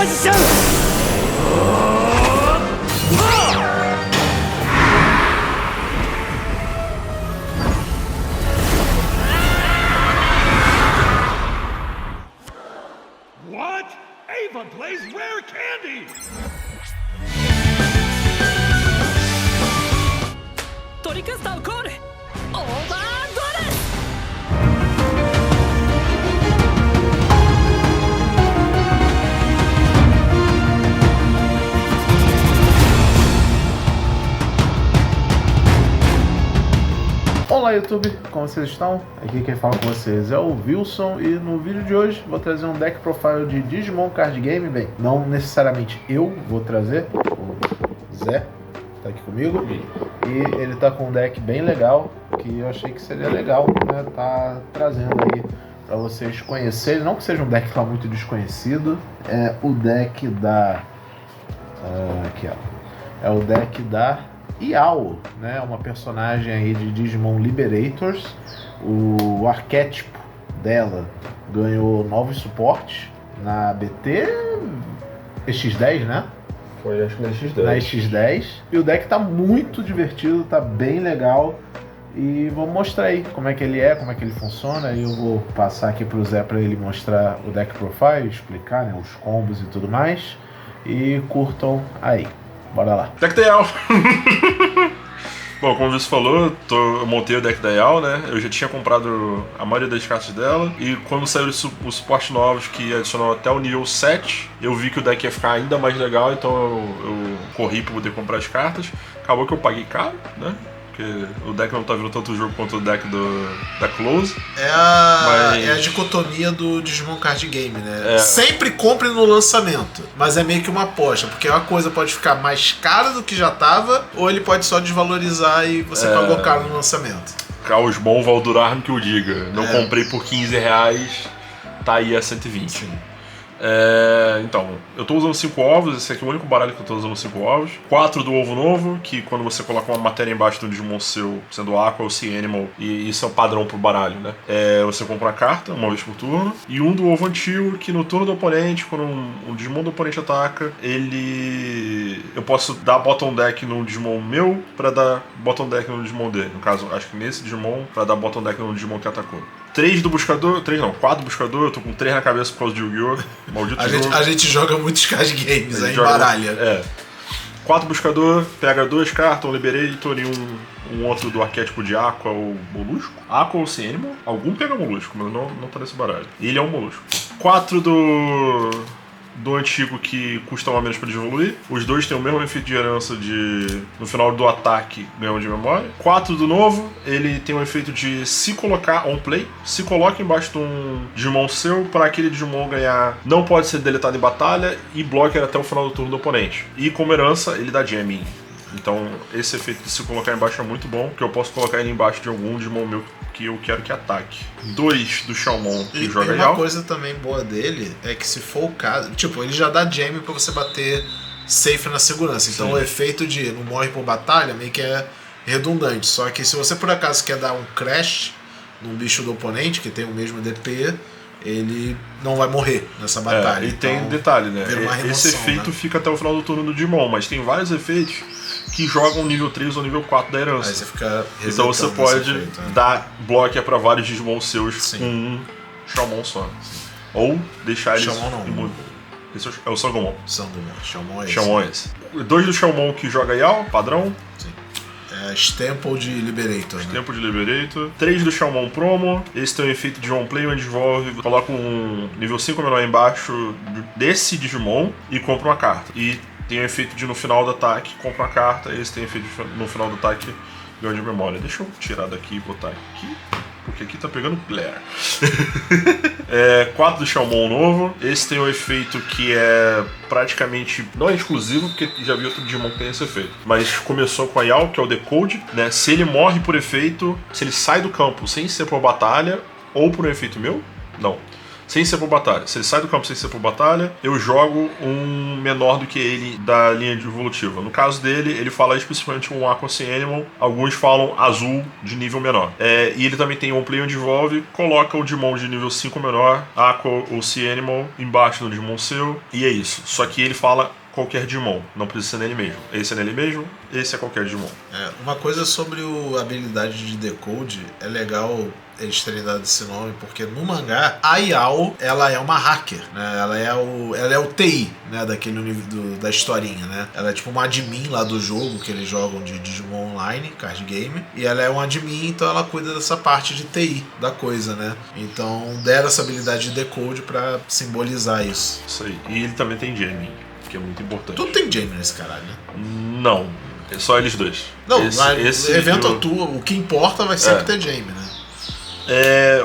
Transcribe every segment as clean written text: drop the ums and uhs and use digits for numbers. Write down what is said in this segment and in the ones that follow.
What? Ava plays rare candy! Torikasta okore! Overdores! Olá YouTube, como vocês estão? Aqui quem fala com vocês é o Wilson e no vídeo de hoje vou trazer um deck profile de Digimon Card Game. Bem, não necessariamente eu vou trazer, o Zé tá aqui comigo e ele tá com um deck bem legal que eu achei que seria legal, né, tá trazendo aí para vocês conhecerem, não que seja um deck lá muito desconhecido, é o deck da aqui ó, é o deck da Yao, né, uma personagem aí de Digimon Liberators. O arquétipo dela ganhou novos suportes na BT X10, né? Foi, acho que na X10. Na X10. E o deck tá muito divertido, tá bem legal. E vou mostrar aí como é que ele é, como é que ele funciona. E eu vou passar aqui pro Zé para ele mostrar o deck profile, explicar, né, os combos e tudo mais. E curtam aí. Bora lá. Deck da Yao! Bom, como você falou, eu montei o deck da Yao, né? Eu já tinha comprado a maioria das cartas dela. E quando saíram os suportes novos que adicionou até o nível 7, eu vi que o deck ia ficar ainda mais legal, então eu corri para poder comprar as cartas. Acabou que eu paguei caro, né? Porque o deck não tá vindo tanto jogo quanto o deck da Close. É a dicotomia do Digimon Card Game, né? Sempre compre no lançamento, mas é meio que uma aposta, porque uma coisa pode ficar mais cara do que já tava, ou ele pode só desvalorizar e você pagou caro no lançamento. Caos bom, Valdurar que eu diga. Não comprei por R$15, tá aí a 120. Sim. Então, eu tô usando 5 ovos, esse aqui é o único baralho que eu tô usando 5 ovos. 4 do ovo novo, que quando você coloca uma matéria embaixo do Digimon seu, sendo Aqua ou Sea Animal, e isso é o padrão pro baralho, né? Você compra uma carta, uma vez por turno. E um do ovo antigo, que no turno do oponente, quando um Digimon do oponente ataca, eu posso dar bottom deck no Digimon meu pra dar bottom deck no Digimon dele. No caso, acho que nesse Digimon, pra dar bottom deck no Digimon que atacou. 3 do buscador, 4 do buscador, eu tô com 3 na cabeça por causa de Yu-Gi-Oh! Maldito jogo. A gente joga muitos card games aí, baralha. 4 buscador, pega 2 cartas, um Liberator e um outro do arquétipo de Aqua ou Molusco. Aqua ou Sea Animal. Algum pega Molusco, mas não tá nesse baralho. Ele é um Molusco. 4 do antigo que custa 1 a menos para evoluir. Os dois têm o mesmo efeito de herança no final do ataque ganham de memória. 4 do novo, ele tem o efeito de se colocar on play, se coloca embaixo de um Digimon seu para aquele Digimon ganhar, não pode ser deletado em batalha e blocker até o final do turno do oponente. E como herança, ele dá jamming. Então esse efeito de se colocar embaixo é muito bom, porque eu posso colocar ele embaixo de algum Digimon meu que eu quero que ataque. 2 do Xiaomon que joga Yao. E uma coisa também boa dele é que se for o caso, tipo, ele já dá jam pra você bater safe na segurança. Então o efeito de não morre por batalha meio que é redundante. Só que se você por acaso quer dar um crash num bicho do oponente que tem o mesmo DP, ele não vai morrer nessa batalha. E tem detalhe, né? Remoção, esse efeito fica até o final do turno do Digimon, mas tem vários efeitos que jogam nível 3 ou nível 4 da herança. Aí você fica então você pode dar bloqueia pra vários Digimon seus com um Xiaomon só. Ou deixar eles... Xiaomon não. Esse é o Sangomon. Xiaomon é esse. Xiaomon é esse. 2 do Xiaomon que joga Yao, padrão. Sim. Staple de Liberator. Staple de Liberator. 3 do Xiaomon Promo. Esse tem um efeito de on play onde devolve, coloca um nível 5 menor embaixo desse Digimon e compra uma carta. E tem o efeito de no final do ataque compra uma carta. Esse tem efeito de no final do ataque ganho de memória. Deixa eu tirar daqui e botar aqui, porque aqui tá pegando glare. 4 do Xiaomon novo. Esse tem um efeito que é praticamente, não é exclusivo, porque já vi outro Digimon que tem esse efeito, mas começou com a Yao, que é o Decode, né? Se ele morre por efeito, se ele sai do campo sem ser por batalha ou por um efeito meu, não. sem ser por batalha. Se ele sai do campo sem ser por batalha, eu jogo um menor do que ele da linha de evolutiva. No caso dele, ele fala especificamente um Aqua Sea Animal. Alguns falam azul de nível menor. E ele também tem um Play onde envolve, coloca o Digimon de nível 5 menor, Aqua ou Sea Animal, embaixo do Digimon seu, e é isso. Só que ele fala qualquer Digimon, não precisa ser nele mesmo. Esse é nele mesmo, esse é qualquer Digimon. Uma coisa sobre a habilidade de decode, é legal eles terem dado esse nome, porque no mangá, a Yao, ela é uma hacker, né? Ela é o TI, né? Daquele nível da historinha, né? Ela é tipo uma admin lá do jogo, que eles jogam de Digimon Online, card game, e ela é um admin, então ela cuida dessa parte de TI da coisa, né? Então deram essa habilidade de decode pra simbolizar isso. Isso aí. E ele também tem Jamie, que é muito importante. Tudo tem Jamie nesse caralho, né? Não, é só eles dois. Não, esse evento o que importa vai sempre ter Jamie, né?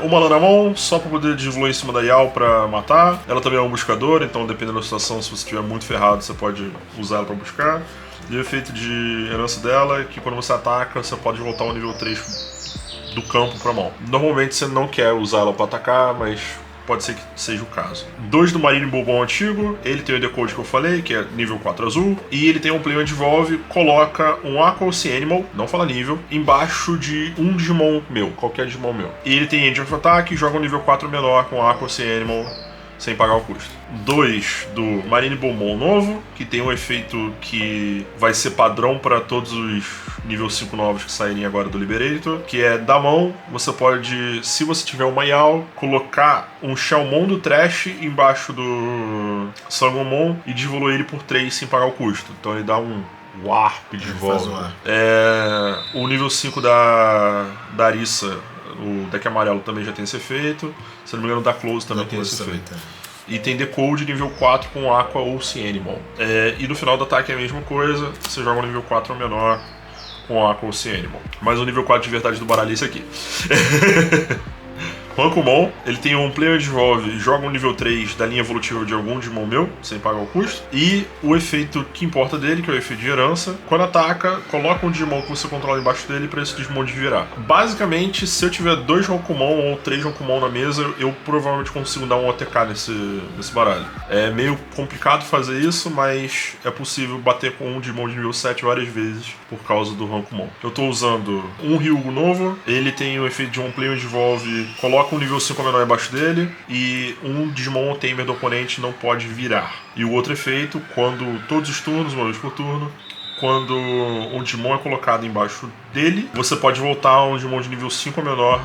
Uma lá na mão, só pra poder desenvolver em cima da Yao pra matar. Ela também é um buscador, então dependendo da situação, se você estiver muito ferrado, você pode usar ela pra buscar. E o efeito de herança dela é que quando você ataca, você pode voltar ao nível 3 do campo pra mão. Normalmente você não quer usar ela pra atacar, mas pode ser que seja o caso. 2 do Marine Bourbon antigo, ele tem o decode que eu falei, que é nível 4 azul, e ele tem um Play onde envolve, coloca um Aqua Sea Animal, não fala nível, embaixo de um Digimon meu, qualquer Digimon meu. E ele tem End of Attack, joga um nível 4 menor com Aqua Sea Animal, sem pagar o custo. 2 do Marine Bourbon novo, que tem um efeito que vai ser padrão para todos os nível 5 novos que saírem agora do Liberator, que é da mão, você pode, se você tiver uma Yao, colocar um Shelmon do Trash embaixo do Sangomon e devoluir ele por 3 sem pagar o custo. Então ele dá um Warp de volta. O nível 5 da Arissa, o deck amarelo também já tem esse efeito. Se não me engano, o da Close também tem esse efeito. E tem Decode nível 4 com Aqua ou Sea Animal. E no final do ataque é a mesma coisa, você joga um nível 4 ou menor com Aqua ou Sea Animal. Mas o nível 4 de verdade do baralho é esse aqui. Rankumon, ele tem um Player Devolve e joga um nível 3 da linha evolutiva de algum Digimon meu, sem pagar o custo. E o efeito que importa dele, que é o efeito de herança, quando ataca, coloca um Digimon que você controla embaixo dele para esse Digimon desvirar. Basicamente, se eu tiver 2 Rankumon ou 3 Rankumon na mesa, eu provavelmente consigo dar um OTK nesse baralho. É meio complicado fazer isso, mas é possível bater com um Digimon de nível 7 várias vezes por causa do Rankumon. Eu tô usando um Ryugu novo, ele tem o efeito de um Player Devolve, coloca um nível 5 menor embaixo dele e um Digimon ou Tamer do oponente não pode virar. E o outro efeito, quando todos os turnos, uma vez por turno, quando um Digimon é colocado embaixo dele, você pode voltar um Digimon de nível 5 menor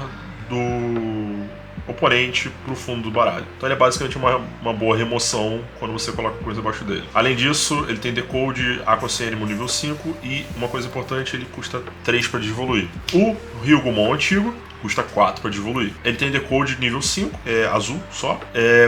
do oponente pro fundo do baralho. Então ele é basicamente uma boa remoção quando você coloca coisa abaixo dele. Além disso, ele tem Decode, Aqua Sea Animal nível 5 e uma coisa importante, ele custa 3 para devoluir. O Ryugumon antigo custa 4 para devoluir. Ele tem Decode nível 5, é azul só.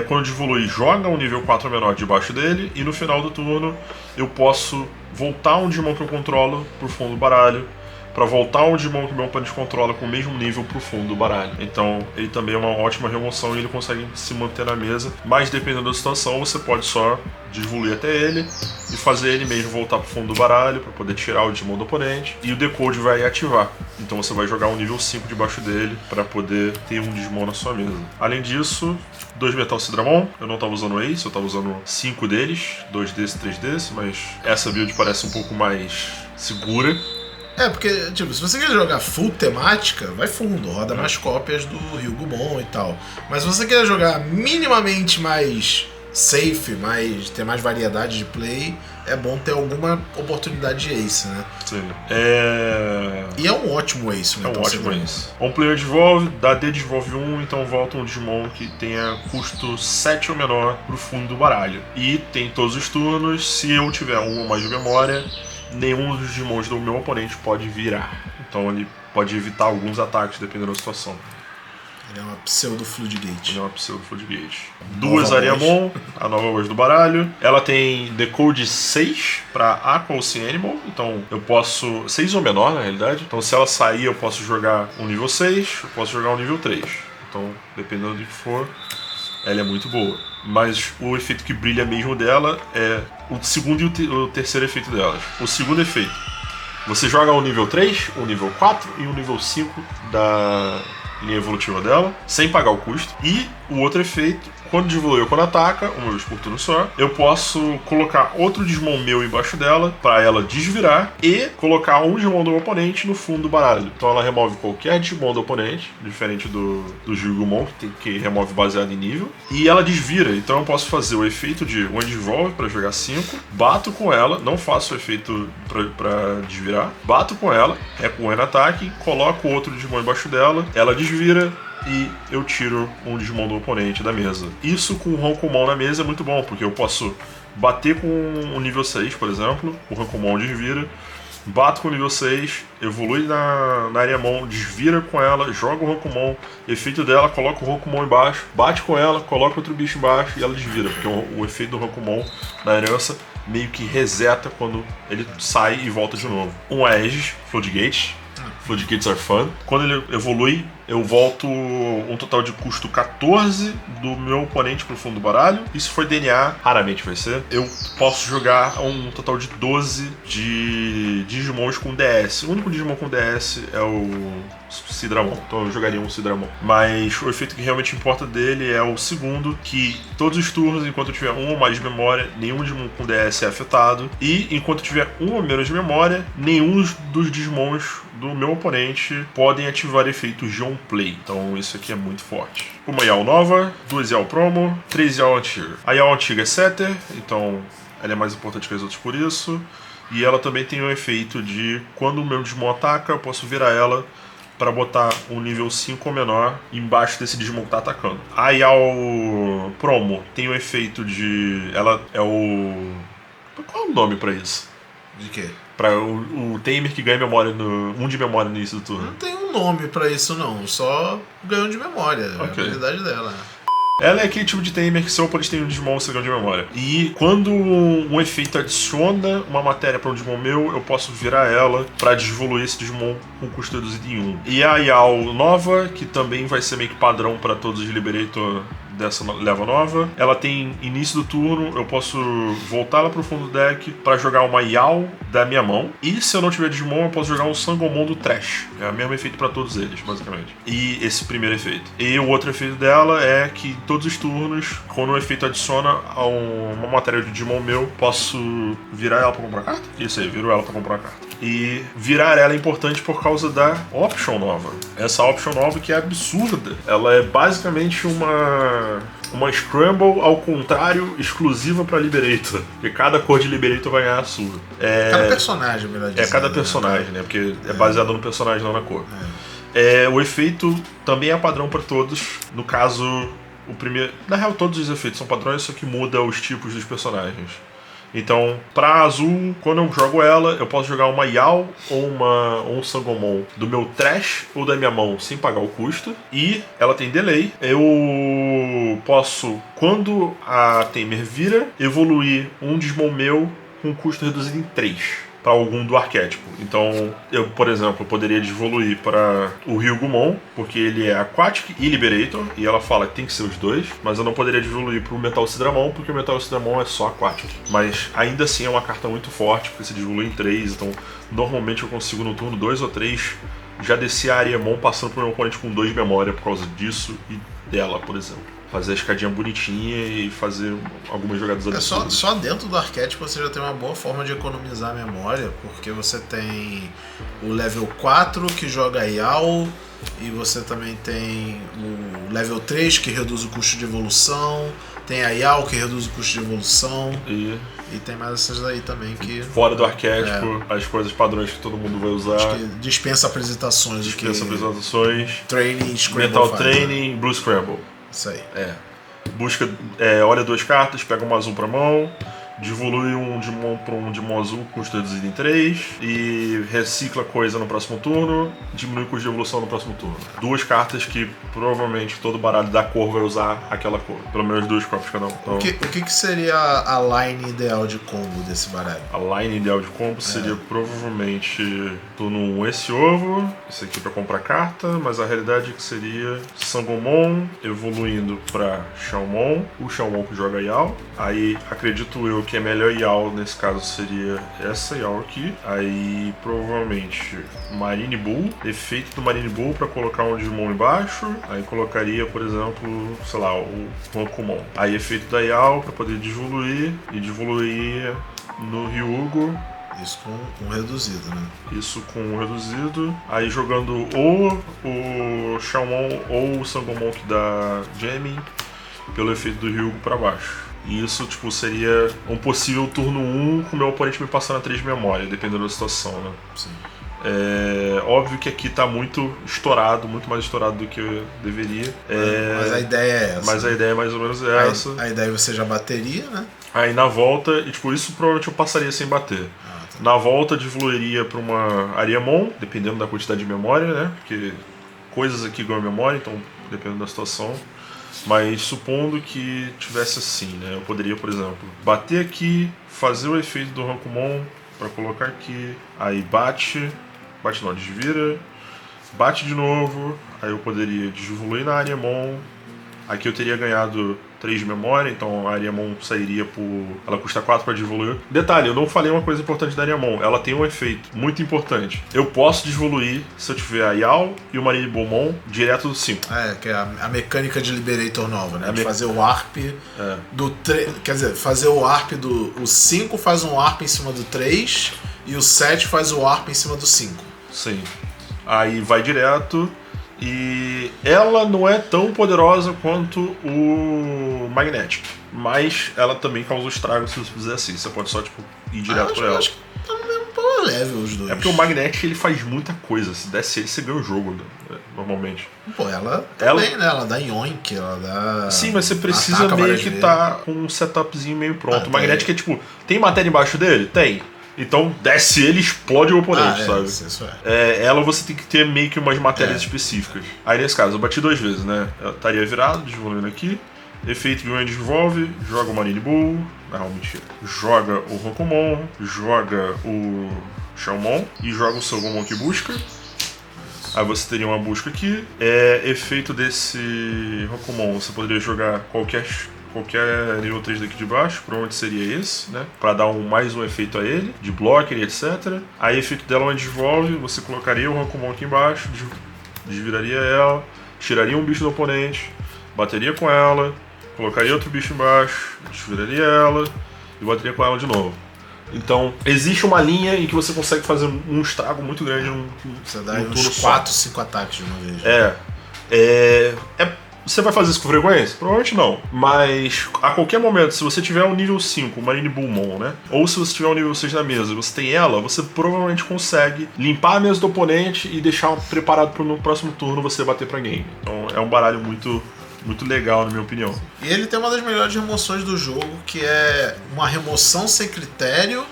Quando devolui, joga um nível 4 menor debaixo dele e no final do turno eu posso voltar um Digimon que eu controlo pro fundo do baralho para voltar um Digimon que meu oponente controla com o mesmo nível pro fundo do baralho. Então ele também é uma ótima remoção e ele consegue se manter na mesa, mas dependendo da situação você pode só devoluir até ele e fazer ele mesmo voltar pro fundo do baralho para poder tirar o Digimon do oponente e o Decode vai ativar. Então você vai jogar um nível 5 debaixo dele para poder ter um Digimon na sua mesa. Além disso, 2 Metal Sidramon, eu não estava usando Ace, eu estava usando 5 deles, 2 desse, 3 desse, mas essa build parece um pouco mais segura. Porque, tipo, se você quer jogar full temática, vai fundo, roda mais cópias do Ryugumon e tal. Mas se você quer jogar minimamente mais safe, ter mais variedade de play, é bom ter alguma oportunidade de ace, né? Sim. E é um ótimo ace, né? É um ótimo ace. Um player devolve, dá D devolve 1, então volta um Digimon que tenha custo 7 ou menor pro fundo do baralho. E tem todos os turnos, se eu tiver um ou mais de memória, nenhum dos Digimons do meu oponente pode virar. Então ele pode evitar alguns ataques dependendo da situação. Ele é uma pseudo Floodgate. Ele é uma pseudo Floodgate. 2 Ariamon, a nova voz do baralho. Ela tem Decode 6 para Aqua ou Sea Animal. Então eu posso... 6 ou menor na realidade. Então se ela sair eu posso jogar um nível 6, eu posso jogar um nível 3. Então dependendo do que for, ela é muito boa. Mas o efeito que brilha mesmo dela é o segundo e o terceiro efeito delas. O segundo efeito, você joga um nível 3, um nível 4 e um nível 5 da linha evolutiva dela, sem pagar o custo. E o outro efeito, quando devolver ou quando ataca, uma vez por turno só, eu posso colocar outro Digimon meu embaixo dela, pra ela desvirar, e colocar um Digimon do meu oponente no fundo do baralho. Então ela remove qualquer Digimon do oponente, diferente do Jugumon, que remove baseado em nível, e ela desvira. Então eu posso fazer o efeito de One Devolve pra jogar 5, bato com ela, não faço o efeito pra desvirar, bato com ela, com o ataque, coloco outro Digimon embaixo dela, ela desvira, e eu tiro um Digimon do oponente da mesa. Isso com o Ronkumon na mesa é muito bom, porque eu posso bater com o nível 6, por exemplo, o Ronkumon desvira, bato com o nível 6, evolui na Ariamon, desvira com ela, joga o Ronkumon, efeito dela, coloca o Ronkumon embaixo, bate com ela, coloca outro bicho embaixo e ela desvira, porque o efeito do Ronkumon na herança meio que reseta quando ele sai e volta de novo. Um Aegis, Floodgate. Floodgates are fun. Quando ele evolui, eu volto um total de custo 14 do meu oponente pro fundo do baralho. E se for DNA, raramente vai ser, eu posso jogar um total de 12 de Digimons com DS. O único Digimon com DS é o Sidramon, então eu jogaria um Sidramon. Mas o efeito que realmente importa dele é o segundo, que todos os turnos, enquanto eu tiver um ou mais de memória, nenhum Digimon com DS é afetado. E enquanto eu tiver um ou menos de memória, nenhum dos Digimons do meu oponente podem ativar efeitos de on-play. Então isso aqui é muito forte. Uma Yao nova, 2 Yao promo, 3 Yao antiga. A Yao antiga é setter, então ela é mais importante que as outras por isso. E ela também tem o efeito de, quando o meu Digimon ataca, eu posso virar ela para botar um nível 5 ou menor embaixo desse Digimon que tá atacando. A Yao promo tem o efeito de... ela é o... qual é o nome para isso? De quê? Pra o Tamer que ganha memória um de memória no início do turno. Não tem um nome pra isso, não. Só ganhou de memória. É a habilidade dela. Ela é aquele tipo de Tamer que seu oponente tem um Digimon, você ganha de memória. E quando um efeito adiciona uma matéria para um Digimon meu, eu posso virar ela para desevoluir esse Digimon com custo reduzido em 1. E a Yao nova, que também vai ser meio que padrão para todos os Liberator dessa leva nova, ela tem início do turno, eu posso voltar ela pro fundo do deck para jogar uma Yao da minha mão, e se eu não tiver Digimon, eu posso jogar um Sangomon do Trash. É o mesmo efeito para todos eles, basicamente. E esse primeiro efeito. E o outro efeito dela é que todos os turnos, quando o efeito adiciona a uma matéria de Digimon meu, posso virar ela para comprar carta? Isso aí, viro ela para comprar carta. E virar ela é importante por causa da option nova. Essa option nova que é absurda. Ela é basicamente uma Scramble ao contrário, exclusiva pra Liberator. Porque cada cor de Liberator vai ganhar a sua. Cada personagem, melhor dizendo. É cada personagem, né? Porque é baseado no personagem, não na cor. O efeito também é padrão pra todos. No caso, o primeiro... Na real, todos os efeitos são padrões, só que muda os tipos dos personagens. Então, pra azul, quando eu jogo ela, eu posso jogar uma Yao ou um Sangomon do meu trash ou da minha mão sem pagar o custo. E ela tem delay. Eu posso, quando a Tamer vira, evoluir um Digimon meu com custo reduzido em 3. Para algum do arquétipo. Então, eu, por exemplo, poderia evoluir para o Ryugumon, porque ele é Aquatic e Liberator, e ela fala que tem que ser os dois, mas eu não poderia evoluir para o Metal Sidramon, porque o Metal Sidramon é só Aquatic. Mas ainda assim é uma carta muito forte, porque se evolui em 3, então normalmente eu consigo no turno 2 ou 3 já descer a Ariemon passando por um oponente com 2 de memória por causa disso e dela, por exemplo. Fazer a escadinha bonitinha e fazer algumas jogadas absurdas. Só dentro do arquétipo você já tem uma boa forma de economizar a memória, porque você tem o level 4 que joga Yao, e você também tem o level 3 que reduz o custo de evolução, tem a Yao que reduz o custo de evolução, e tem mais essas aí também que... Fora do arquétipo, as coisas padrões que todo mundo vai usar. Acho que dispensa apresentações. Apresentações. Training, Scramble. Mental Training, Blue Scramble. Isso aí. Busca, olha 2 cartas, pega uma azul pra mão, devolui um Digimon para um Digimon azul, custo reduzido em 3, e recicla coisa no próximo turno, diminui o custo de evolução no próximo turno. 2 cartas que provavelmente todo baralho da cor vai usar aquela cor. Pelo menos 2 copos cada um. Então, o que seria a line ideal de combo desse baralho? A line ideal de combo seria provavelmente turno 1 esse ovo, esse aqui pra comprar carta, mas a realidade é que seria Sangomon evoluindo pra Xiaomon, o Xiaomon que joga Yao. Aí acredito eu o que é melhor Yao nesse caso seria essa Yao aqui. Aí provavelmente Marine Bull, efeito do Marine Bull pra colocar um Digimon embaixo. Aí colocaria, por exemplo, sei lá, o Rokumon. Aí efeito da Yao pra poder devoluir e devoluir no Ryugo. Isso com reduzido, né? Isso com reduzido. Aí jogando ou o Xiaomon ou o Sangomon que dá Jamming pelo efeito do Ryugo pra baixo. E isso, tipo, seria um possível turno 1 com o meu oponente me passando a 3 de memória, dependendo da situação, né? Sim. É óbvio que aqui tá muito estourado, muito mais estourado do que eu deveria. Mas a ideia é essa. Mas a ideia é mais ou menos essa. A ideia você já bateria, né? Aí na volta, e tipo, isso provavelmente eu passaria sem bater. Na volta devoluiria pra uma Ariamon, dependendo da quantidade de memória, né? Porque coisas aqui ganham memória, então dependendo da situação. Mas supondo que tivesse assim, né? Eu poderia, por exemplo, bater aqui, fazer o efeito do Rokumon pra colocar aqui, aí bate não, desvira, bate de novo, aí eu poderia desevoluir na Ariamon. Aqui eu teria ganhado 3 de memória, então a Ariamon sairia por... Ela custa 4 para devoluir. Detalhe, eu não falei uma coisa importante da Ariamon. Ela tem um efeito muito importante. Eu posso devoluir se eu tiver a Yao e o Marine Beaumont direto do 5. Que é a mecânica de Liberator nova, né? De fazer o ARP do... Quer dizer, fazer o ARP do... O 5 faz um ARP em cima do 3 e o 7 faz o ARP em cima do 5. Sim. Aí vai direto... E ela não é tão poderosa quanto o Magnetic, mas ela também causa estrago se você fizer assim. Você pode só tipo, ir direto pra ela. Acho que tá no mesmo power level os dois. É porque o Magnetic ele faz muita coisa. Se desse ele, você ganha o jogo, né? Normalmente. Pô, ela também, né? Ela dá Yoink, ela dá... Sim, mas você precisa meio que tá com um setupzinho meio pronto. O Magnetic é tipo, tem matéria embaixo dele? Tem. Então desce ele e explode o oponente, sabe? Isso Ela você tem que ter meio que umas matérias específicas. Aí nesse caso eu bati 2 vezes, né? Eu estaria virado, desenvolvendo aqui. Efeito de um desenvolve, joga o Marine Bull. Não, mentira. Joga o Rokumon, joga o Xiaomon e joga o Sangomon que busca. Aí você teria uma busca aqui. Efeito desse Rokumon, você poderia jogar qualquer nível 3 daqui de baixo, provavelmente seria esse, né? Pra dar mais um efeito a ele, de blocker e etc. Aí efeito dela uma desenvolve, você colocaria o Rokumon aqui embaixo, desviraria ela, tiraria um bicho do oponente, bateria com ela, colocaria outro bicho embaixo, desviraria ela e bateria com ela de novo. Então, existe uma linha em que você consegue fazer um estrago muito grande você dá uns 4, 5 ataques de uma vez. Você vai fazer isso com frequência? Provavelmente não. Mas a qualquer momento, se você tiver um nível 5, Marine Beaumont, né? Ou se você tiver um nível 6 na mesa e você tem ela, você provavelmente consegue limpar a mesa do oponente e deixar preparado para no próximo turno você bater pra game. Então é um baralho muito legal, na minha opinião. E ele tem uma das melhores remoções do jogo, que é uma remoção sem critério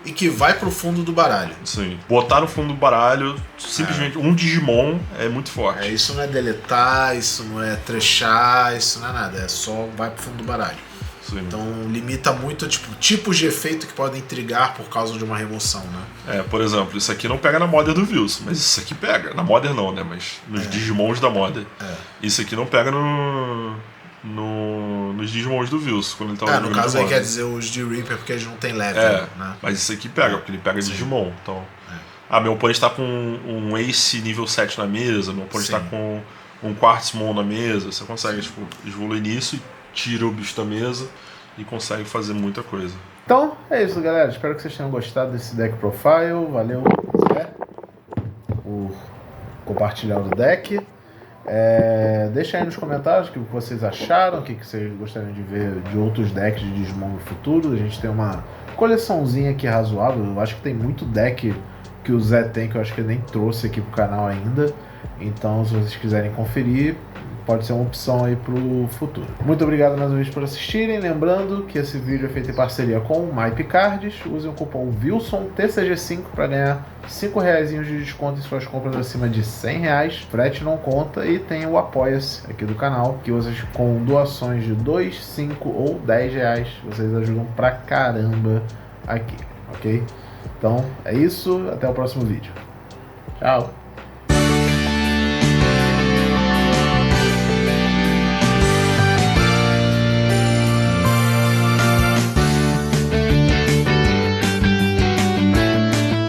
e que vai pro fundo do baralho. Sim. Botar no fundo do baralho, simplesmente um Digimon é muito forte. Isso não é deletar, isso não é trechar, isso não é nada. É só vai pro fundo do baralho. Sim. Então limita muito tipos de efeito que podem intrigar por causa de uma remoção, né? Por exemplo, isso aqui não pega na Modder do Vils, mas isso aqui pega. Na Modder não, né? Mas nos Digimons da Modder. Isso aqui não pega nos Digimons do Vils, quando ele tá no caso aí quer dizer os de Reaper, porque eles não tem level, né? Mas isso aqui pega, porque ele pega Digimon, então... meu oponente tá com um Ace nível 7 na mesa, meu oponente tá com um Quartzmon na mesa, você consegue, tipo, evoluir nisso e tira o bicho da mesa e consegue fazer muita coisa. Então, é isso, galera. Espero que vocês tenham gostado desse deck profile. Valeu, Zé, por compartilhar o deck. Deixa aí nos comentários o que vocês acharam, o que vocês gostariam de ver de outros decks de Digimon no futuro. A gente tem uma coleçãozinha aqui razoável. Eu acho que tem muito deck que o Zé tem que eu acho que ele nem trouxe aqui pro canal ainda. Então, se vocês quiserem conferir, pode ser uma opção aí pro futuro. Muito obrigado mais uma vez por assistirem. Lembrando que esse vídeo é feito em parceria com o MyPicards. Usem o cupom WILSONTCG5 para ganhar R$5 de desconto em suas compras acima de R$100. Frete não conta. E tem o Apoia-se aqui do canal, que vocês com doações de R$2, R$5 ou R$10, vocês ajudam pra caramba aqui, ok? Então é isso, até o próximo vídeo. Tchau!